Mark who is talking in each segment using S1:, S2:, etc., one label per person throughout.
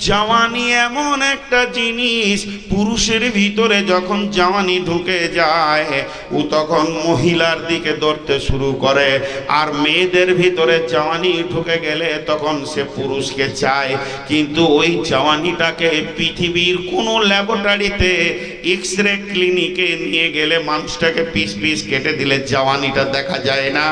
S1: জওয়ানি এমন একটা জিনিস, পুরুষের ভিতরে যখন জওয়ানি ঢুকে যায় ও তখন মহিলার দিকে দৌড়তে শুরু করে, আর মেয়েদের ভিতরে জওয়ানি ঢুকে গেলে তখন সে পুরুষকে চায়। কিন্তু ওই জওয়ানিটাকে পৃথিবীর কোনো ল্যাবরেটরিতে এক্সরে ক্লিনিকে নিয়ে গেলে মানুষটাকে পিস পিস কেটে দিলে জওয়ানিটা দেখা যায় না।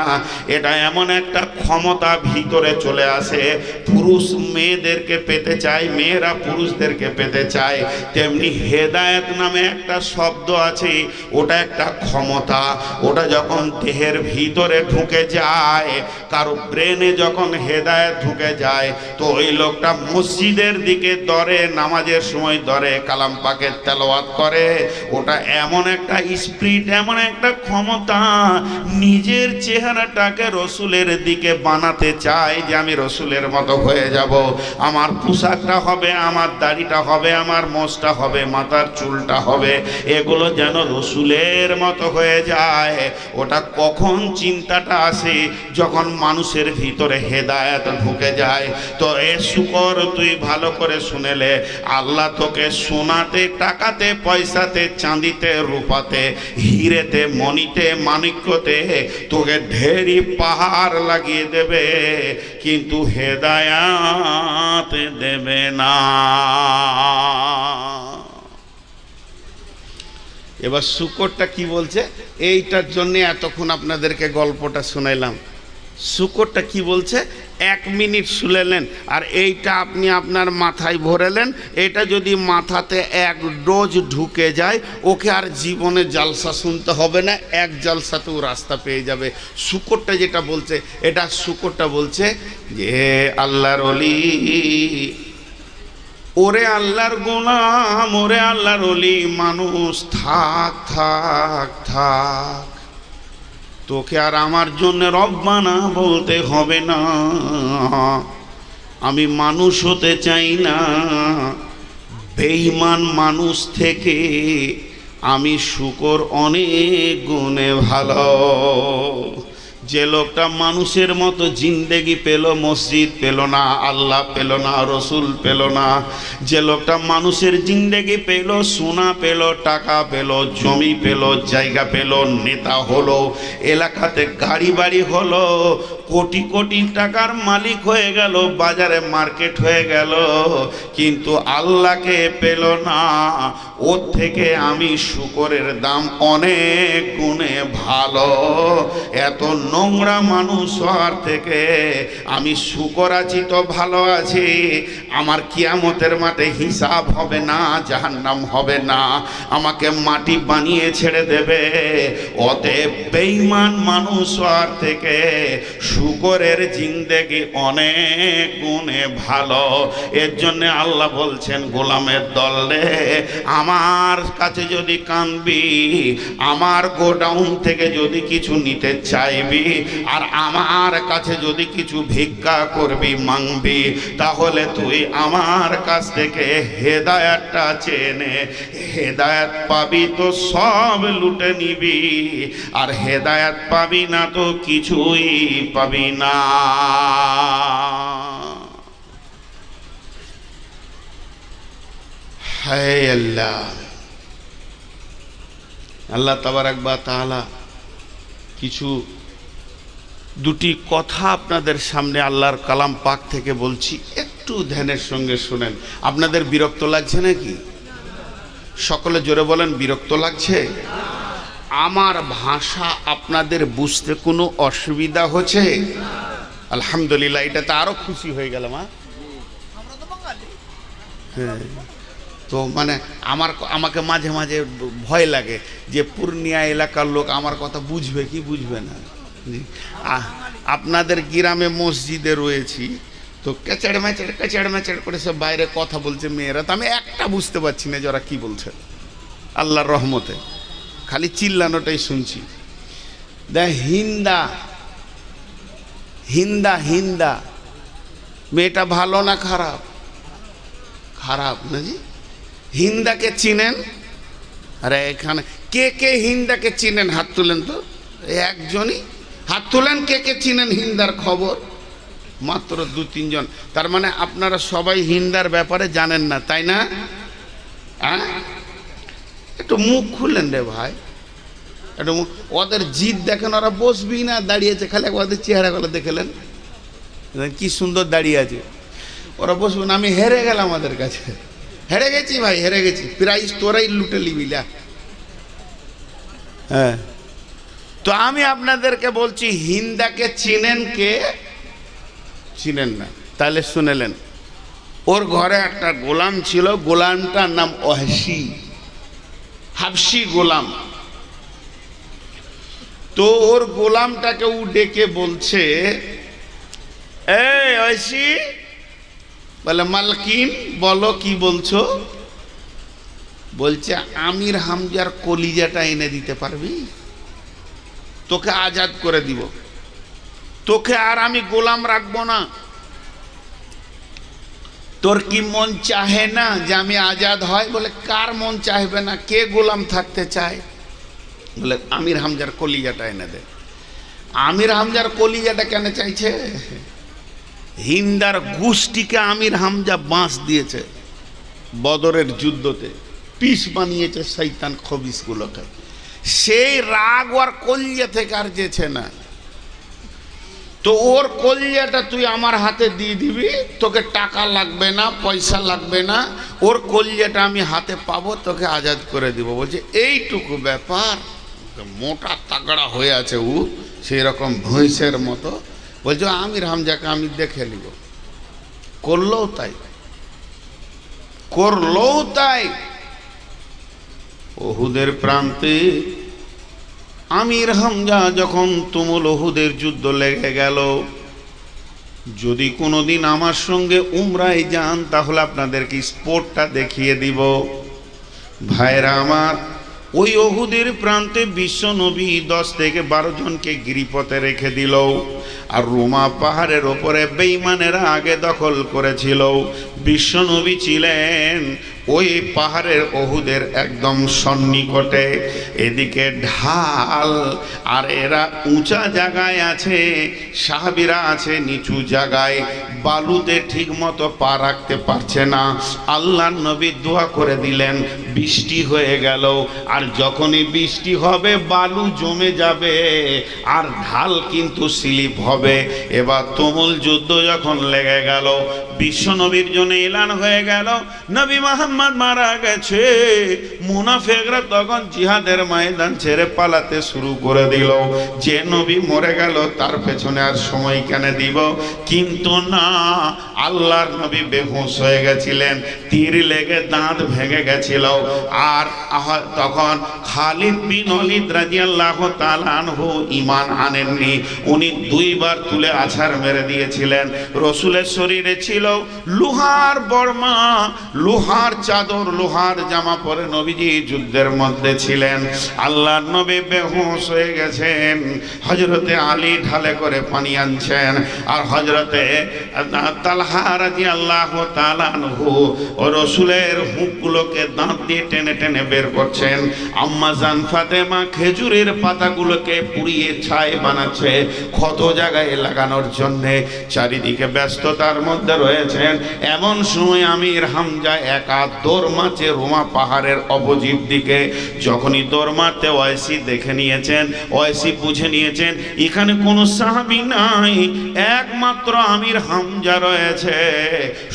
S1: এটা এমন একটা ক্ষমতা ভিতরে চলে আসে, পুরুষ মেয়েদেরকে পেতে চায়, মেয়েরা পুরুষদেরকে পেতে চায়। তেমনি হেদায়েত নামে একটা শব্দ আছে, ওটা একটা ক্ষমতা। ওটা যখন দেহের ভিতরে ঢুকে যায়, কারো ব্রেনে যখন হেদায়েত ঢুকে যায়, তো ওই লোকটা মসজিদের দিকে দরে, নামাজের সময় দরে কালাম পাকের তেলাওয়াত করে। ওটা এমন একটা স্পিরিট, এমন একটা ক্ষমতা, নিজের চেহারাটাকে রসুলের দিকে বানাতে চায় যে আমি রসুলের মতো হয়ে যাব। আমার পোশাকটা হবে, আমার দাড়িটা হবে, আমার মোছটা হবে, মাথার চুলটা হবে, এগুলো যেন রসুলের মতো হয়ে যায়। ওটা কখন চিন্তাটা আসে? যখন মানুষের ভিতরে হেদায়েত ঢুকে যায়। তো এ শুকর, তুই ভালো করে শুনেলে, আল্লাহ তোকে সোনাতে, টাকাতে, পয়সাতে, চাঁদিতে, রূপাতে, হিরেতে, মণিতে, মাণিক্যতে তোকে ঢেরি পাহাড় লাগিয়ে দেবে, কিন্তু হেদায়াত দেবে না। এবার শুকরটা কি বলছে, এইটার জন্য এতক্ষণ আপনাদেরকে গল্পটা শোনাইলাম। শুকরটা কি বলছে 1 মিনিট শুনেলেন, আর এইটা আপনি আপনার মাথায় ভরেলেন। এটা যদি মাথাতে 1 ডোজ ঢুকে যায়, ওকে আর জীবনে জালসা শুনতে হবে না, 1 জালসাতেও রাস্তা পেয়ে যাবে। শুকরটা যেটা বলছে, এটা শুকরটা বলছে যে আল্লাহর ওলি, ওরে আল্লাহর গোলাম, ওরে আল্লাহর ওলি মানুষ, থাক থাক থাক, তোকে আর আমার জন্য রব্বানা বলতে হবে না। আমি মানুষ হতে চাই না, বেঈমান মানুষ থেকে আমি শুকর অনেক গুণে ভালো। যে লোকটা মানুষের মতো জিন্দেগি পেল, মসজিদ পেল না, আল্লাহ পেল না, রসুল পেল না, যে লোকটা মানুষের জিন্দেগি পেল, সোনা পেল, টাকা পেল, জমি পেল, জায়গা পেল, নেতা হলো, এলাকাতে গাড়ি বাড়ি হলো, কোটি কোটি টাকার মালিক হয়ে গেল, বাজারে মার্কেট হয়ে গেল, কিন্তু আল্লাহকে পেল না, ওর থেকে আমি শুকরের দাম অনেক গুণে ভালো। এত নোংরা মানুষ হওয়ার থেকে আমি শুকর আছি তো ভালো আছি। আমার কিয়ামতের মাঠে হিসাব হবে না, জাহান্নাম হবে না, আমাকে মাটি বানিয়ে ছেড়ে দেবে। অতএব বেঈমান মানুষ হওয়ার থেকে শুকরের জিন্দেগি অনেক গুণে ভালো। এর জন্য আল্লাহ বলছেন, গোলামের দল রে, আমার কাছে যদি কাঁদবি, আমার গোডাউন থেকে যদি কিছু নিতে চাইবি, আর আমার কাছে যদি কিছু ভিক্ষা করবি, মাংবি, তাহলে তুই আমার কাছ থেকে হেদায়েতটা চেনে, হেদায়েত পাবি তো সব লুটে নিবি, আর হেদায়েত পাবি না তো কিছুই পাবি না। হায় আল্লাহ, আল্লাহ তাবারাক ওয়া তাআলা কিছু দুটি কথা আপনাদের সামনে আল্লাহর কালাম পাক থেকে বলছি, একটু ধ্যানের সঙ্গে শুনেন। আপনাদের বিরক্ত লাগছে নাকি? সকলে জোরে বলেন, বিরক্ত লাগছে? আমার ভাষা আপনাদের বুঝতে কোনো অসুবিধা হচ্ছে? আলহামদুলিল্লাহ, এটাতে আরো খুশি হয়ে গেলাম। হ্যাঁ, তো মানে আমাকে মাঝে মাঝে ভয় লাগে যে পূর্ণিয়া এলাকার লোক আমার কথা বুঝবে কি বুঝবে না। আপনাদের গ্রামে মসজিদে রয়েছি, তো কেচাড় ম্যাচাড় করে সব বাইরে কথা বলছে মেয়েরা, তো আমি একটা বুঝতে পারছি না যে ওরা কী বলছে। আল্লাহর রহমতে খালি চিল্লানোটাই শুনছি। দেখ, হিন্দা হিন্দা হিন্দা মেয়েটা ভালো না খারাপ? খারাপ না জি। হিন্দাকে চিনেন? আরে এখানে কে কে হিন্দাকে চিনেন? হাত তুলেন তো, একজনই হাত তুলেন। কে কে চিনেন হিন্দার খবর? মাত্র 2-3 জন। তার মানে আপনারা সবাই হিন্দার ব্যাপারে জানেন না, তাই না? হ্যাঁ, একটু মুখ খুললেন রে ভাই, একটু ওদের জিদ দেখেন, ওরা বসবি না, দাঁড়িয়েছে, খালি ওদের চেহারাগুলো দেখলেন কি সুন্দর দাঁড়িয়ে আছে, ওরা বসবে না। আমি হেরে গেলাম ওদের কাছে, হেরে গেছি ভাই, হেরে গেছি, প্রাইজ তোরাই লুটে লিবিলা। হ্যাঁ, তো আমি আপনাদেরকে বলছি, হিন্দাকে চিনেন কে? চিনেন না? তাহলে শুনেলেন, ওর ঘরে একটা গোলাম ছিল, গোলামটার নাম ওয়াহশী, হাবশি গোলাম। তো ওর গোলামটাকে ও ডেকে বলছে, এই ওয়াহশী, বলে মালকিন বলো কি বলছো? বলছে আমির হামজার কলিজাটা এনে দিতে পারবি? তোকে আজাদ করে দিব, তোকে আর আমি গোলাম রাখবো না। তোর কি মন চাহে না যে আমি আজাদ হয়? বলে কার মন চাইবে না, কে গোলাম থাকতে চায়? বলে আমির হামজার কলিজাটা এনে দে। আমির হামজার কলিজাটা কেন চাইছে? হিন্দার গোষ্ঠীকে আমির হামজা বাঁশ দিয়েছে বদরের যুদ্ধতে, পিস বানিয়েছে শয়তান খবিসগুলোকে। সেই রাগ ওর কলিজা থেকে আর যেছে না। তো ওর কলিজাটা তুই আমার হাতে দিয়ে দিবি, তোকে টাকা লাগবে না, পয়সা লাগবে না, ওর কলিজাটা আমি হাতে পাবো, তোকে আজাদ করে দিব। বলছে এইটুকু ব্যাপার? মোটা তাগড়া হয়ে আছে ও, সেই রকম ভৈঁসের মতো। বলছে আমির হামজাকে আমি দেখে নিব। করলো তাই, করলো তাই। ওহুদের প্রান্তে আমির হামজা যখন তুমুল ওহুদের যুদ্ধ লেগে গেল, যদি কোনোদিন আমার সঙ্গে উমরায় যান তাহলে আপনাদেরকে স্পোর্টটা দেখিয়ে দিব। ভাইরা আমার, ওই ওহুদের প্রান্তে বিশ্ব নবী 10 থেকে 12 জনকে গিরিপথে রেখে দিল। আর রোমা পাহাড়ের ওপরে বেঈমানেরা আগে দখল করেছিল। বিশ্ব নবী ছিলেন ওই পাহাড়ের ওহুদের একদম সন্নিকটে। এদিকে ঢাল, আর এরা উঁচা জায়গায় আছে, সাহাবীরা আছে নিচু জায়গায়, বালুতে ঠিক মতো পা রাখতে পারছে না। আল্লাহর নবী দোয়া করে দিলেন, বৃষ্টি হয়ে গেল। আর যখনই বৃষ্টি হবে বালু জমে যাবে আর ঢাল কিন্তু স্লিপ হবে। এবার তুমুল যুদ্ধ যখন লেগে গেল, বিশ্ব নবীর জন্য এলান হয়ে গেল নবী মুহাম্মদ মারা গেছে। মুনাফিকরা তখন জিহাদের ময়দান ছেড়ে পালাতে শুরু করে দিল। যে নবী মরে গেল তার পেছনে আর সময় কেন দিব? কিন্তু না, আল্লাহর নবী বেহুশ হয়ে গেছিলেন, তীর লেগে দাঁত ভেঙে গেছিল। আর তখন খালিদ বিন ওয়ালিদ রাদিয়াল্লাহু তাআলা আনহু ঈমান আনেননি। উনি 2 বার তুলে আছাড় মেরে দিয়েছিলেন। রাসূলের শরীরে ছিল লোহার বর্মা, লোহার চাদর, লোহার জামা পরে নবীজি যুদ্ধের মধ্যে ছিলেন। আল্লাহর নবী বেহুশ হয়ে গেছেন। হযরতে আলী ঢালে করে পানি আনছেন, আর হযরতে তালহা রাদিয়াল্লাহু তাআলা আনহু ও রাসূলের হুকগুলোকে দাঁত দিয়ে টেনে টেনে বের করছেন। আম্মা জান ফাতেমা খেজুরের পাতাগুলোকে পুড়িয়ে ছাই বানাচ্ছে ক্ষত জায়গায় লাগানোর জন্যে। চারিদিকে ব্যস্ততার মধ্যে রয়েছেন। এমন সময় আমির হামজা একা দৌড় মারছে রোমা পাহাড়ের অপোজিট দিকে। যখনই দৌড় মারতে ওয়াইসি দেখে নিয়েছেন, ওয়াইসি বুঝে নিয়েছেন এখানে কোনো সাহাবী নাই, একমাত্র আমির হামজা রয়েছে।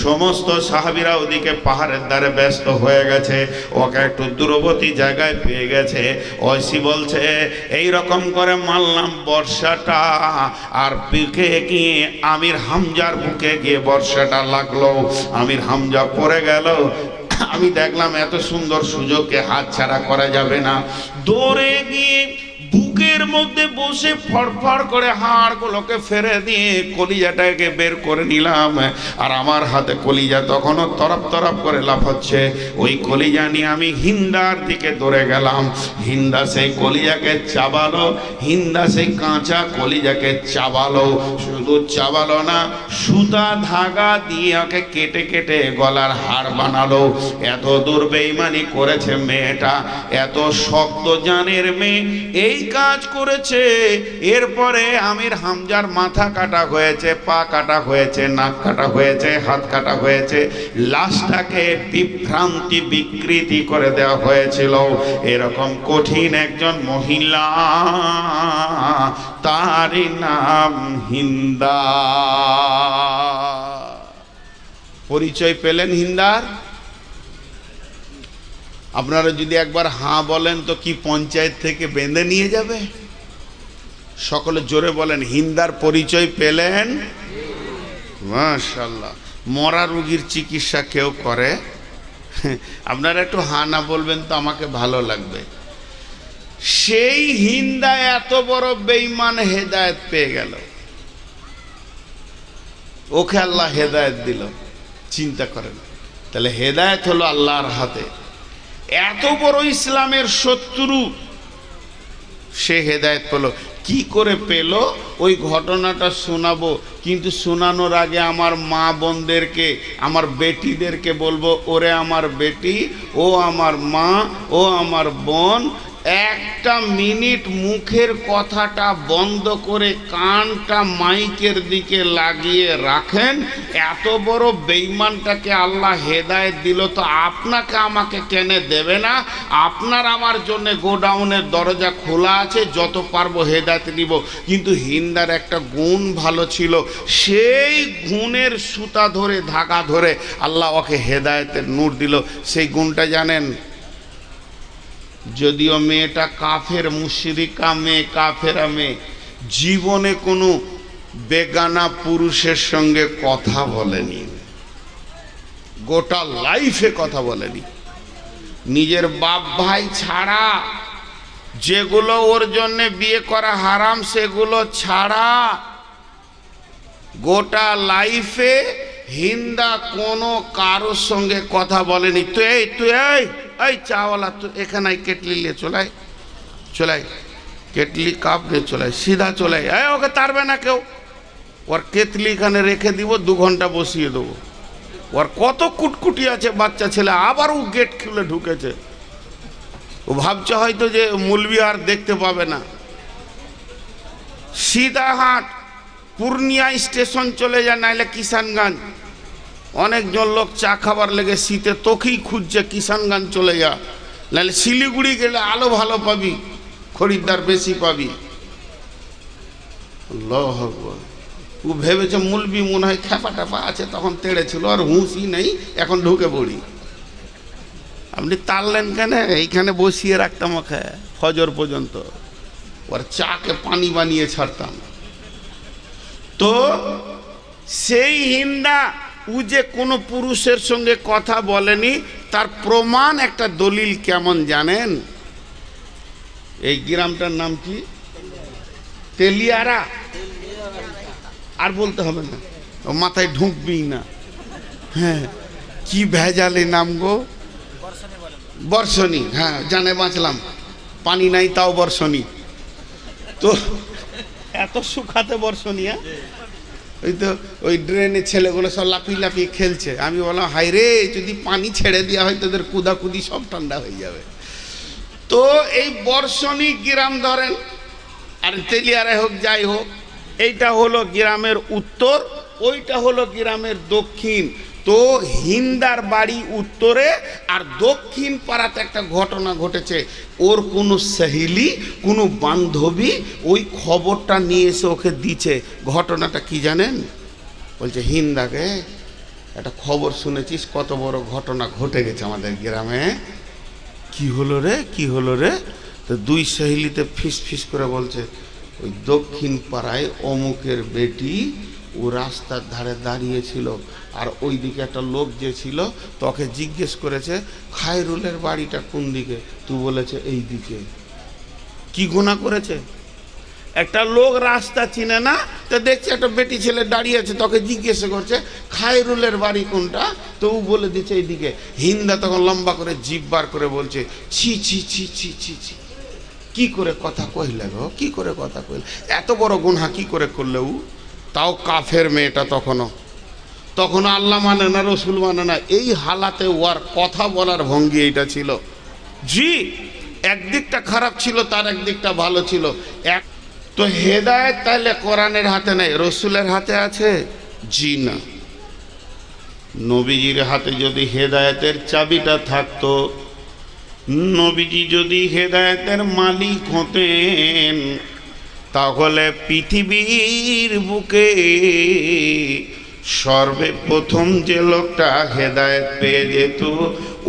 S1: সমস্ত সাহাবীরা ওদিকে পাহাড়ের ধারে ব্যস্ত হয়ে গেছে, ওকে একটু দূরবর্তী জায়গায় পেয়ে গেছে। ওয়াইসি বলছে এই রকম করে মারলাম বর্ষাটা, আর বুকে গিয়ে আমির হামজার বুকে গিয়ে বর্ষাটা লাগলো, আমির হামজা পড়ে গেল। আমি দেখলাম এত সুন্দর সুযোগকে হাতছাড়া করা যাবে না। দৌড়ে গিয়ে বুকের মধ্যে বসে ফড়ফড় করে হাড়গুলোকে ফেরে দিয়ে কলিজাটাকে বের করে নিলাম। আর আমার হাতে কলিজা তখনও তরপ তরপ করে লাফাচ্ছে। ওই কলিজা নিয়ে আমি হিন্দার দিকে দৌড়ে গেলাম। হিন্দা সেই কলিজাকে চাবালো, হিন্দা সেই কাঁচা কলিজাকে চাবালো। শুধু চাবালো না, সুতা ধাগা দিয়ে ওকে কেটে কেটে গলার হাড় বানালো। এত দূর বেঈমানি করেছে মেয়েটা, এত শক্ত জানের মেয়ে। এই কাজ করেছে। এরপরে আমির হামজার মাথা কাটা হয়েছে, পা কাটা হয়েছে, নাক কাটা হয়েছে, হাত কাটা হয়েছে, লাশটাকে বিভ্রান্তি বিকৃতি করে দেওয়া হয়েছিল। এরকম কঠিন একজন মহিলা, তারই নাম হিন্দা। পরিচয় পেলেন হিন্দার? আপনারা যদি একবার হাঁ বলেন তো কি পঞ্চায়েত থেকে বেঁধে নিয়ে যাবে? সকলে জোরে বলেন, হিন্দার পরিচয় পেলেন? মাশাআল্লাহ। মরা রোগীর চিকিৎসা কেউ করে? আপনারা একটু হাঁ না বলবেন তো আমাকে ভালো লাগবে। সেই হিন্দা এত বড় বেঈমান হেদায়েত পেয়ে গেল, ওকে আল্লাহ হেদায়েত দিল। চিন্তা করেন, তাহলে হেদায়েত হলো আল্লাহর হাতে। এত বড় ইসলামের শত্রু, সে হেদায়েত পেল। কি করে পেল ওই ঘটনাটা শোনাবো, কিন্তু শোনানোর আগে আমার মা বোনদেরকে, আমার বেটিদেরকে বলবো, ওরে আমার বেটি, ও আমার মা, ও আমার বোন, একটা মিনিট মুখের কথাটা বন্ধ করে কানটা মাইকের দিকে লাগিয়ে রাখেন। এত বড় বেঈমানটাকে আল্লাহ হেদায়েত দিল, তো আপনাকে আমাকে কেন দেবে না? আপনার আমার জন্য গোডাউনের দরজা খোলা আছে, যত পারবো হেদায়েত দিব। কিন্তু হিন্দার একটা গুণ ভালো ছিল, সেই গুণের সুতা ধরে, ধাগা ধরে আল্লাহ ওকে হেদায়েতের নূর দিল। সেই গুণটা জানেন? যদিও মেয়েটা কাফের, মুশরিকা মেয়ে, কাফেরা মেয়ে, জীবনে কোনো বেগানা পুরুষের সঙ্গে কথা বলেনি, গোটা লাইফে কথা বলেনি। নিজের বাপ ভাই ছাড়া, যেগুলো ওর জন্য বিয়ে করা হারাম সেগুলো ছাড়া, গোটা লাইফে হিন্দা কোনো কারোর সঙ্গে কথা বলেনি। তুই এই চাওয়ালা, তো এখানে কেটলি নিয়ে চলাই, কেটলি কাপ নিয়ে চলাই, সিধা চলাই, ওকে তারবে না কেউ। ওর কেতলি এখানে রেখে দিব, 2 ঘন্টা বসিয়ে দেবো। ওর কত কুটকুটি আছে বাচ্চা ছেলে, আবার ও গেট খুলে ঢুকেছে। ও ভাবছে হয়তো যে মুলবি আর দেখতে পাবে না। সিধা হাট, পূর্ণিয়া স্টেশন চলে যায়, নাইলে কিষানগঞ্জ। অনেকজন লোক চা খাবার লেগে শীতে তোকেই খুঁজছে, কিষানগঞ্জ চলে যা, নাহলে শিলিগুড়ি গেলে আলো ভালো পাবি, খরিদ্দার বেশি পাবি। আল্লাহু আকবার। ও ভেবেছে মুলবি মনে হয় খেপা টেপা আছে, তখন তেড়েছিল, আর হুঁশই নেই, এখন ঢুকে পড়ি। আপনি তাড়লেন কেন? এইখানে বসিয়ে রাখতাম ওকে ফজর পর্যন্ত, ওর চাকে পানি বানিয়ে ছাড়তাম। তো সেই হিন্দা, ও যে কোনো পুরুষের সঙ্গে কথা বলেনি, তার প্রমাণ একটা দলিল কেমন জানেন? এই গ্রামটার নাম কি? তেলিয়ারা। আর বলতে হবে না, ও মাথায় ঢুকবি না। হ্যাঁ, কি ভেজালে নাম গো? বর্ষণী। হ্যাঁ, জানে বাঁচলাম, পানি নাই তাও বর্ষণী। তো এত শুকাতে বর্ষণী। হ্যাঁ, ওই তো ওই ড্রেনে ছেলেগুলো সব লাফিয়ে লাফিয়ে খেলছে। আমি বললাম, হাই রে, যদি পানি ছেড়ে দেওয়া হয় তোদের কুদাকুদি সব ঠান্ডা হয়ে যাবে। তো এই বর্ষণী গ্রাম ধরেন, আর তেলিয়ারে হোক, যাই হোক, এইটা হলো গ্রামের উত্তর, ওইটা হলো গ্রামের দক্ষিণ। তো হিন্দার বাড়ি উত্তরে, আর দক্ষিণ পাড়াতে একটা ঘটনা ঘটেছে। ওর কোনো সহেলি, কোনো বান্ধবী ওই খবরটা নিয়ে এসে ওকে দিচ্ছে। ঘটনাটা কি জানেন? বলছে, হিন্দাকে একটা খবর শুনেছিস, কত বড় ঘটনা ঘটে গেছে আমাদের গ্রামে। কি হলো রে, কি হলো রে? তো 2 সহেলিতে ফিস ফিস করে বলছে, ওই দক্ষিণ পাড়ায় অমুকের বেটি ও রাস্তার ধারে দাঁড়িয়েছিল, আর ওইদিকে একটা লোক যে ছিল তোকে জিজ্ঞেস করেছে খায়রুলের বাড়িটা কোন দিকে, তুই বলেছে এই দিকে। কি গুনাহ করেছে? একটা লোক রাস্তা চিনে না, তো দেখছে একটা বেটি ছেলে দাঁড়িয়ে আছে, তোকে জিজ্ঞেস করছে খায়রুলের বাড়ি কোনটা, তো ও বলে দিচ্ছে এইদিকে। হিন্দা তখন লম্বা করে জিভ বার করে বলছে, ছি ছি ছি ছি ছি ছি, কি করে কথা কইলে গো, কি করে কথা কইলে, এত বড় গুনাহ কি করে করলে ও? তাও কাফের মেয়েটা, তখনও আল্লাহ মানে না, রসুল মানে না। এই হালাতে ওর কথা বলার ভঙ্গি এইটা ছিল। জি, একদিকটা খারাপ ছিল, তার একদিকটা ভালো ছিল। এক তো হেদায়েত তাহলে কোরআনের হাতে নেই, রসুলের হাতে আছে? জি না। নবীজির হাতে যদি হেদায়েতের চাবিটা থাকতো, নবীজি যদি হেদায়েতের মালিক হতেন, তাহলে পৃথিবীর বুকে সর্বপ্রথম যে লোকটা হেদায়েত পেয়ে যেত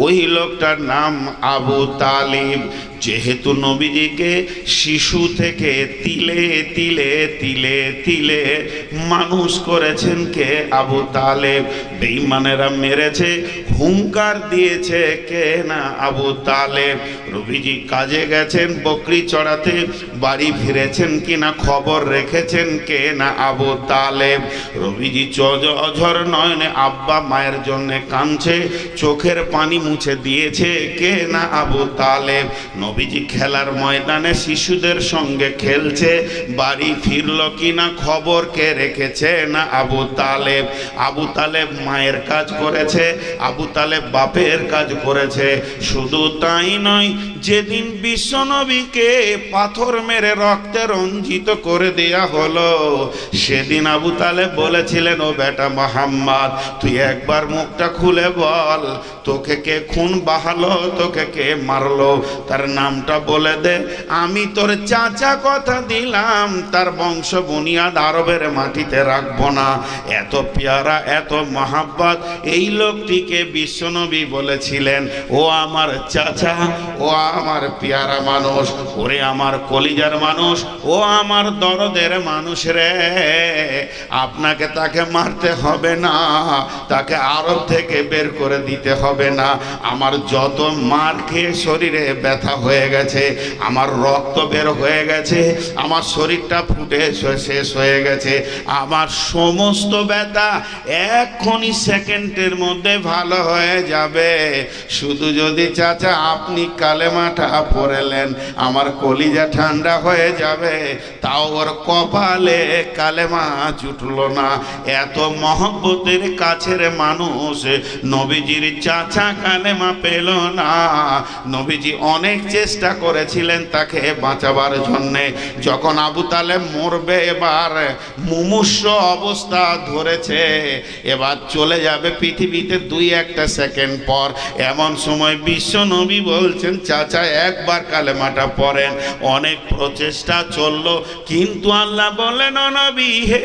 S1: ওই লোকটার নাম আবু তালিব। যেহেতু নবীজিকে শিশু থেকে তিলে তিলে তিলে তিলে মানুষ করেছেন কে? আবু তালেব। বেঈমানেরা মেরেছে, হুঙ্কার দিয়েছে কে? না, আবু তালেব। নবীজি কাজে গেছেন বকরি চড়াতে, বাড়ি ফিরেছেন কিনা খবর রেখেছেন কে? না, আবু তালেব। নবীজি অঝর নয়নে আব্বা মায়ের জন্য কাঁদছে, চোখের পানি মুছে দিয়েছে কে? না, আবু তালেব। নবীজি খেলার ময়দানে শিশুদের সঙ্গে খেলছে, বাড়ি ফিরল কিনা খবর কে রেখেছে? না, আবু তালেব। আবু তালেব মায়ের কাজ করেছে, আবু তালেব বাপের কাজ করেছে। শুধু তাই নয়, যেদিন বিশ্বনবীকে পাথর মেরে রক্তে রঞ্জিত করে দেয়া হলো, সেদিন আবু তালেব বলেছিলেন, ও বেটা মুহাম্মদ, তুই একবার মুখটা খুলে বল, তোকে কে খুন বাহালো, তোকে কে মারলো, তার নামটা বলে দে। আমি তোর চাচা কথা দিলাম, তার বংশ বুনিয়াদ আরবের মাটিতে রাখবো না। এত পেয়ারা, এত মহাব্বত এই লোকটিকে বিশ্বনবী বলেছিলেন, ও আমার চাচা, ও আমার পেয়ারা মানুষ, ওরে আমার কলিজার মানুষ, ও আমার দরদের মানুষ রে, আপনাকে তাকে মারতে হবে না, তাকে আরব থেকে বের করে দিতে হবে না। আমার যত মার খেয়ে শরীরে ব্যথা হয়ে গেছে, আমার রক্ত বের হয়ে গেছে, আমার শরীরটা ফুটে শেষ হয়ে গেছে, আমার সমস্ত ব্যথা এক্ষুনি সেকেন্ডের মধ্যে ভালো হয়ে যাবে। শুধু যদি চাচা আপনি কালেমাটা পড়লেন, আমার কলিজা ঠান্ডা হয়ে যাবে। তাও ওর কপালে কালেমা জুটলো না। এত মহব্বতের কাছের মানুষ নবীজির চাচা কালেমা পেল না। নবীজি অনেক চেষ্টা করেছিলেন তাকে বাঁচাবার জন্যে। যখন আবু তালেব মরবে, এবার মুমূর্ষু অবস্থা ধরেছে, এবার চলে যাবে পৃথিবীতে 2-1 সেকেন্ড পর, এমন সময় বিশ্ব নবী বলছেন, চাচা একবার কালেমাটা পড়েন। অনেক প্রচেষ্টা চললো, কিন্তু আল্লাহ বললেন, ও নবী হে,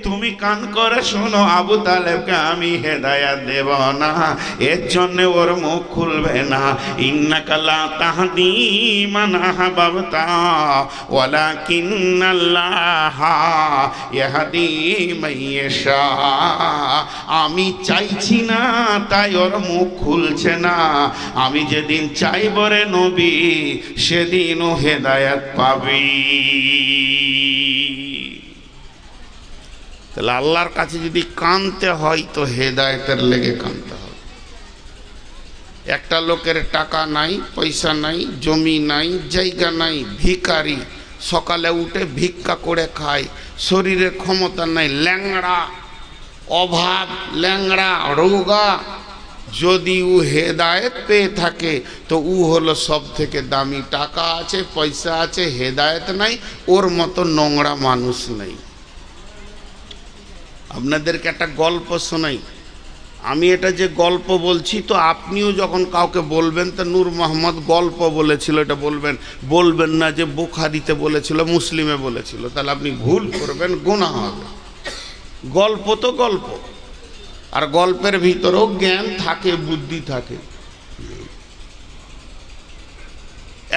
S1: তুমি কান করে শোনো, আবু তালেবকে আমি হেদায়াত দেব না, এর জন্য ওর মুখ খুলবে না। ইন্নাকা লা তাহদি মান আহবাবতা ওয়ালাকিন্নাল্লাহা ইয়াহদি মান ইয়াশা। আমি চাইছি না তাই ওর মুখ খুলছে না, আমি যেদিন চাইব রে নবী, সেদিন ও হেদায়াত পাবি। তাহলে আল্লাহর কাছে যদি কাঁদতে হয় তো হেদায়েতের লেগে কাঁদতে হবে। একটা লোকের টাকা নাই, পয়সা নাই, জমি নাই, জায়গা নাই, ভিখারি, সকালে উঠে ভিক্ষা করে খায়, শরীরে ক্ষমতা নাই, ল্যাংড়া, অভাব, ল্যাংড়া, রোগা, যদি ও হেদায়েত পেয়ে থাকে তো ও হলো সব থেকে দামি। টাকা আছে, পয়সা আছে, হেদায়েত নাই, ওর মতো নোংরা মানুষ নেই। আপনাদেরকে একটা গল্প শোনাই। আমি এটা যে গল্প বলছি, তো আপনিও যখন কাউকে বলবেন তো নূর মোহাম্মদ গল্প বলেছিল এটা বলবেন, বলবেন না যে বুখারীতে বলেছিল, মুসলিমে বলেছিল, তাহলে আপনি ভুল করবেন, গুনাহ হবে। গল্প তো গল্প, আর গল্পের ভিতরেও জ্ঞান থাকে, বুদ্ধি থাকে।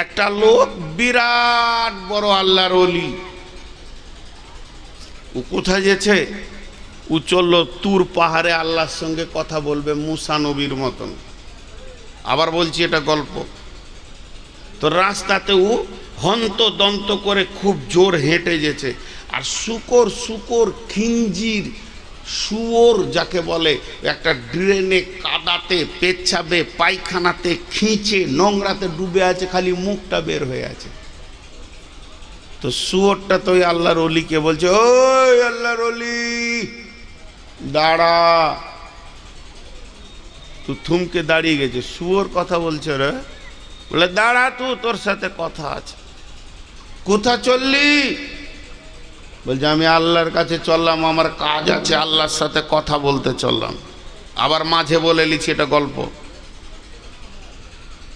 S1: একটা লোক বিরাট বড় আল্লাহর ওলি, ও কোথায় গেছে? ও চলল তুর পাহাড়ে আল্লাহর সঙ্গে কথা বলবে মুসা নবীর মতন। আবার বলছি এটা গল্প। তো রাস্তাতে ও হন্তদন্ত করে খুব জোর হেঁটে গেছে, আর শুকর খিঞ্জির, শুয়োর যাকে বলে, একটা ড্রেনে, কাদাতে, পেচ্ছাবে, পায়খানাতে, খিঁচে, নোংরাতে ডুবে আছে, খালি মুখটা বের হয়ে আছে। তো শুয়োরটা তো ওই আল্লাহর ওলিকে বলছে, ওই আল্লাহর ওলি দাঁড়া। তো থুমকে দাঁড়িয়ে গেছে। শুয়োর কথা বলছে, রে বলে দাঁড়া, তোর সাথে কথা আছে। কোথা চললি? বলছে আমি আল্লাহর কাছে চললাম, আমার কাজ আছে, আল্লাহর সাথে কথা বলতে চললাম। আবার মাঝে বলে লিছি এটা গল্প।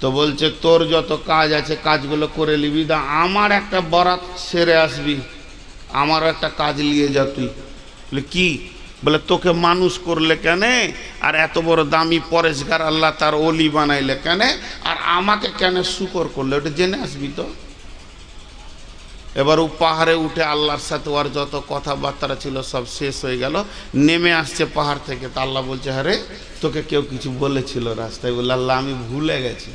S1: তো বলছে তোর যত কাজ আছে কাজগুলো করে নিবি, দা আমার একটা বরাত সেরে আসবি, আমার একটা কাজ নিয়ে যা তুই। বলে কি? বলে তোকে মানুষ করলে কেন, আর এত বড় দামি পরেশগার আল্লাহ তার ওলি বানাইলে কেন, আর আমাকে কেন শুকর করলে, ওটা জেনে আসবি। তো এবার ও পাহাড়ে উঠে আল্লাহর সাথে ওর যত কথাবার্তা ছিল সব শেষ হয়ে গেল, নেমে আসছে পাহাড় থেকে। তা আল্লাহ বলছে আরে তোকে কেউ কিছু বলেছিল রাস্তায়? বললে আল্লাহ আমি ভুলে গেছি।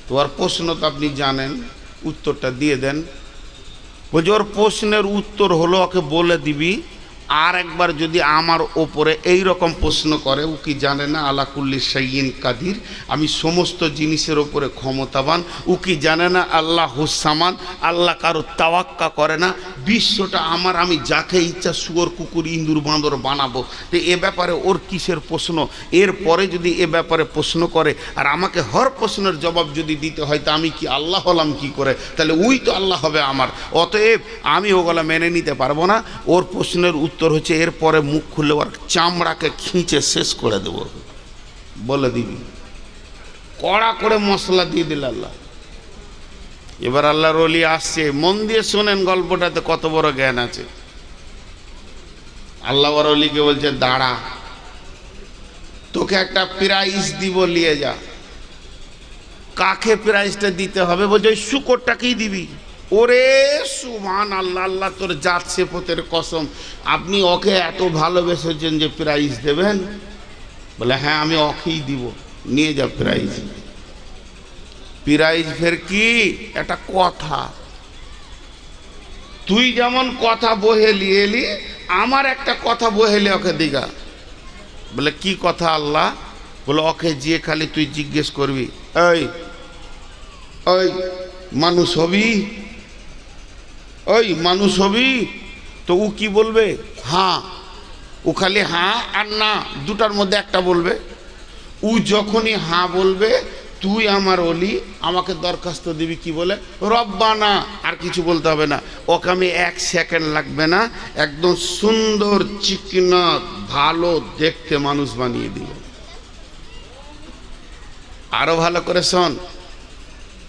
S1: তোমার প্রশ্ন তো আপনি জানেন, উত্তরটা দিয়ে দেন। বলছে ওর প্রশ্নের উত্তর হলো ওকে বলে দিবি, আর একবার যদি আমার ওপরে এই রকম প্রশ্ন করে, ও কি জানে না আলা কুল্লি শাইইন কাদির, আমি সমস্ত জিনিসের ওপরে ক্ষমতাবান। ও কি জানে না আল্লাহ হুসামান, আল্লাহ কারো তাওয়াক্কা করে না, বিশ্বটা আমার, আমি যাকে ইচ্ছা শুয়োর কুকুর ইঁদুর বাঁদর বানাবো। তো এ ব্যাপারে ওর কিসের প্রশ্ন? এরপরে যদি এ ব্যাপারে প্রশ্ন করে আর আমাকে হর প্রশ্নের জবাব যদি দিতে হয়, তা আমি কি আল্লাহ হলাম কি করে? তাহলে ওই তো আল্লাহ হবে আমার। অতএব আমি ওগুলা মেনে নিতে পারবো না। ওর প্রশ্নের উত্তর হচ্ছে এরপরে মুখ খুললে ওর চামড়াকে খিঁচে শেষ করে দেব, বলে দিবি। কড়া করে মশলা দিয়ে দিল আল্লাহ। এবার আল্লাহর ওলি আসছে, মন দিয়ে শোনেন গল্পটাতে কত বড় জ্ঞান আছে। আল্লাহর ওলিকে বলছে দাঁড়া, তোকে একটা প্রাইজ দিব, নিয়ে যা। কাকে প্রাইজটা দিতে হবে? বলছে ওই শুকরটাকেই দিবি। ওরে সুবহান আল্লাহ, আল্লাহ তোর জাত সেপতের কসম, আপনি ওকে এত ভালোবেসেছেন যে প্রাইজ দেবেন? বলে হ্যাঁ আমি ওকেই দিব, নিয়ে যা প্রাইজ। প্রাইজ ফের কি? একটা কথা। তুই যেমন কথা বহেলি এলি, আমার একটা কথা বহেলি ওকে দিগা। বলে কি কথা আল্লাহ? বলে ওকে যে খালি তুই জিজ্ঞেস করবি, ওই ওই মানুষ হবি, ওই মানুষ হবি? তো ও কি বলবে? হ্যাঁ। ও খালি হ্যাঁ আর না দুটার মধ্যে একটা বলবে। ও যখনই হ্যাঁ বলবে, তুই আমার ওলি, আমাকে দরখাস্ত দিবি কি বলে? রব্বানা। আর কিছু বলতে হবে না। ওকে আমি 1 সেকেন্ড লাগবে না, একদম সুন্দর চিকনা ভালো দেখতে মানুষ বানিয়ে দিব। আরো ভালো করে শোন,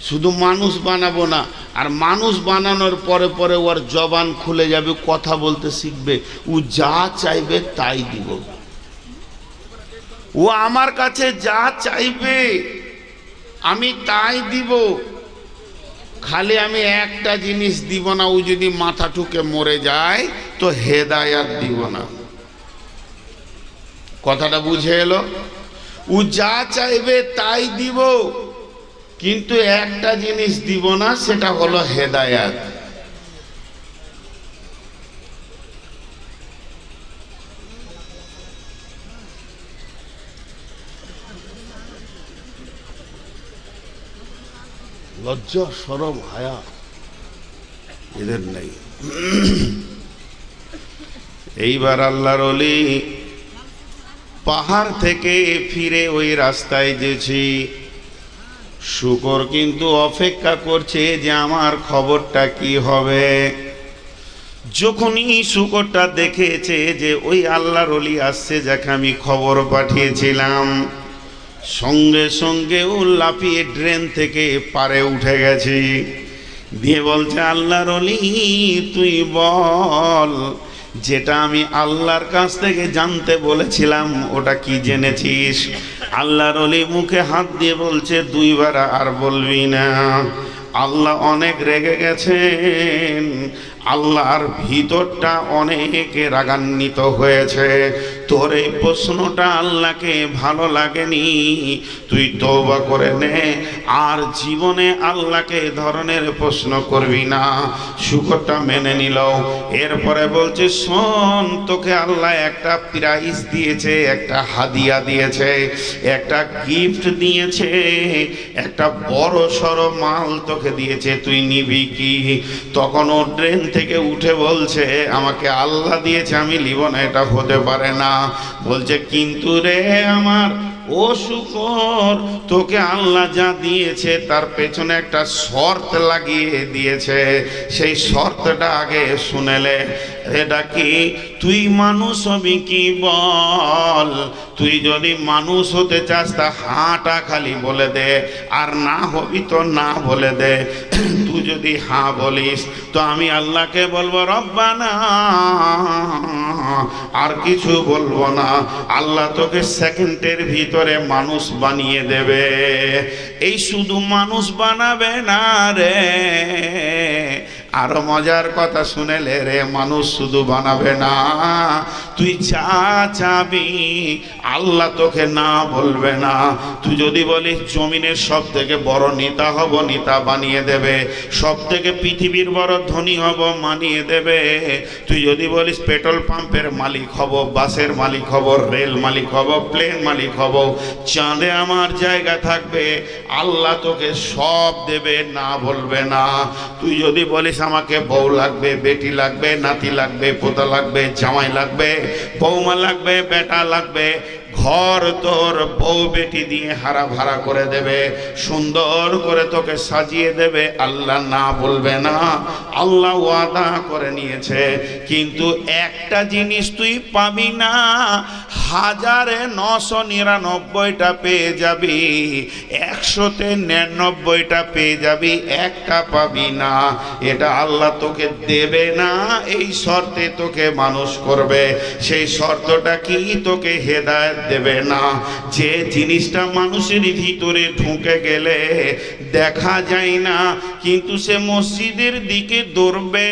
S1: শুধু মানুষ বানাবো না, আর মানুষ বানানোর পরে পরে ওর জবান খুলে যাবে, কথা বলতে শিখবে। ও যা চাইবে তাই দিব। ও আমার কাছে যা চাইবে আমি তাই দিব। খালি আমি একটা জিনিস দিব না, ও যদি মাথা ঠুকে মরে যায় তো হেদায়াত দিব না। কথাটা বুঝে এলো? ও যা চাইবে তাই দিব, কিন্তু একটা জিনিস দিব না, সেটা হলো হেদায়াত। লজ্জা শরম হায়া এদের নেই। এইবার আল্লাহর ওলি পাহাড় থেকে ফিরে ওই রাস্তায় যেছি, শুকর কিন্তু অপেক্ষা করছে যে আমার খবরটা কি হবে। যখনই শুকরটা দেখেছে যে ওই আল্লাহর ওলি আসছে যাকে আমি খবর পাঠিয়েছিলাম, সঙ্গে সঙ্গে ও লাফিয়ে ড্রেন থেকে পারে উঠে গেছে। দিয়ে বলছে আল্লাহর ওলি তুই বল, যেটা আমি আল্লাহর কাছ থেকে জানতে বলেছিলাম ওটা কি জেনেছিস? আল্লাহর ওলি মুখে হাত দিয়ে বলছে 2 বার আর বলবি না। আল্লাহ অনেক রেগে গেছেন, আল্লাহর ভিতরটা অনেক রাগান্বিত হয়েছে। তোর এই প্রশ্নটা আল্লাহকে ভালো লাগেনি, তুই তওবা করে নে, আর জীবনে আল্লাহকে এ ধরনের প্রশ্ন করবি না। শুকরটা মেনে নিল। এরপরে বলছে শোন, তোকে আল্লাহ একটা প্রাইজ দিয়েছে, একটা হাদিয়া দিয়েছে, একটা গিফট দিয়েছে, একটা বড় সড়ো মাল তোকে দিয়েছে, তুই নিবি কি? তখন ও ট্রেন থেকে উঠে বলছে আমাকে আল্লাহ দিয়েছে, আমি নিব না, এটা হতে পারে না। বলছে কিন্তু রে আমার ও শুকর, তোকে আল্লাহ যা দিয়েছে তার পেছনে একটা শর্ত লাগিয়ে দিয়েছে, সেই শর্তটা আগে শুনেলে। এটা কি? তুই মানুষ হবি কি বল? তুই যদি মানুষ হতে চাস তা হাঁটা খালি বলে দে, আর না হবি তো না বলে দে। তুই যদি হ্যাঁ বলিস তো আমি আল্লাহকে বলবো রব্বানা, আর কিছু বলবো না। আল্লাহ তোকে সেকেন্ডের ভিতরে মানুষ বানিয়ে দেবে। এই শুধু মানুষ বানাবে না রে, আরো মজার কথা শুনেলে রে, মানুষ শুধু বানাবে না, তুই যা চাবি আল্লাহ তোকে না বলবে না। তুই যদি বলিস জমিনের সব থেকে বড় নেতা হব, নেতা বানিয়ে দেবে। সব থেকে পৃথিবীর বড় ধনী হব, মানিয়ে দেবে। তুই যদি বলিস পেট্রোল পাম্পের মালিক হব, বাসের মালিক হব, রেল মালিক হব, প্লেন মালিক হব, চাঁদে আমার জায়গা থাকবে, আল্লাহ তোকে সব দেবে, না বলবে না। তুই যদি বলিস আমাকে বউ লাগবে, বেটি লাগবে, নাতি লাগবে, পোতা লাগবে, জামাই লাগবে, বৌমা লাগবে, বেটা লাগবে, ঘর তোর বউ বেটি দিয়ে হারা ভাড়া করে দেবে, সুন্দর করে তোকে সাজিয়ে দেবে, আল্লাহ না বলবে না। আল্লাহ ওয়াদা করে নিয়েছে। কিন্তু একটা জিনিস তুই পাবি না, 1099টা পেয়ে যাবি, 100তে 99টা পেয়ে যাবি, একটা পাবি না। এটা আল্লাহ তোকে দেবে না, এই শর্তে তোকে মানুষ করবে। সেই শর্তটা কি? তোকে হেদায়েত দেবে না। যে জিনিসটা মানুষের ভিতরে ঢুকে গেলে দেখা যায় না, কিন্তু সে মসজিদের দিকে দৌড়বে।